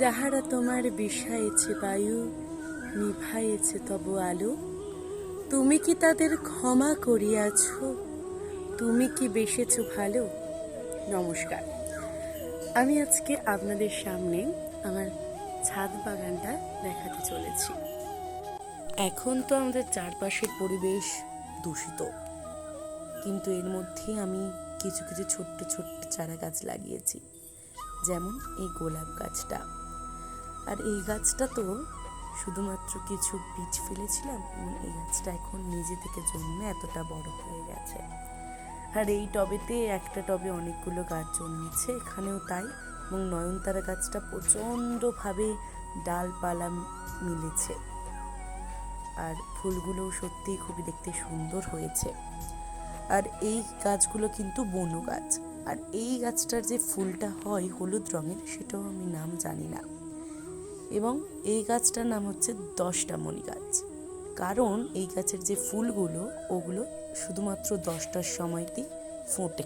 যাহারা তোমার বিষায়েছে বায়ু, নিভাইয়েছে তব আলো, তুমি কি তাদের ক্ষমা করিয়াছ? তুমি কি বেসেছ ভালো? নমস্কার। আমি আজকে আপনাদের সামনে আমার ছাদ বাগানটা দেখাতে চলেছি। এখন তো আমাদের চারপাশের পরিবেশ দূষিত, কিন্তু এর মধ্যে আমি কিছু কিছু ছোট্ট ছোট্ট চারা গাছ লাগিয়েছি, যেমন এই গোলাপ গাছটা। আর এই গাছটা তো শুধুমাত্র কিছু বীজ ফেলেছিলাম এবং এই গাছটা এখন নিজে থেকে জন্মে এতটা বড় হয়ে গেছে। আর এই টবেতে একটা টবে অনেকগুলো গাছ জন্মেছে, এখানেও তাই। এবং নয়নতারা গাছটা প্রচণ্ডভাবে ডালপালা মিলেছে, আর ফুলগুলোও সত্যিই খুবই দেখতে সুন্দর হয়েছে। আর এই গাছগুলো কিন্তু বনু গাছ, আর এই গাছটার যে ফুলটা হয় হলুদ রঙের, সেটাও আমি নাম জানি না। এবং এই গাছটার নাম হচ্ছে 10টা মণি গাছ, কারণ এই গাছের যে ফুলগুলো ওগুলো শুধুমাত্র 10টার সময়তেই ফোটে।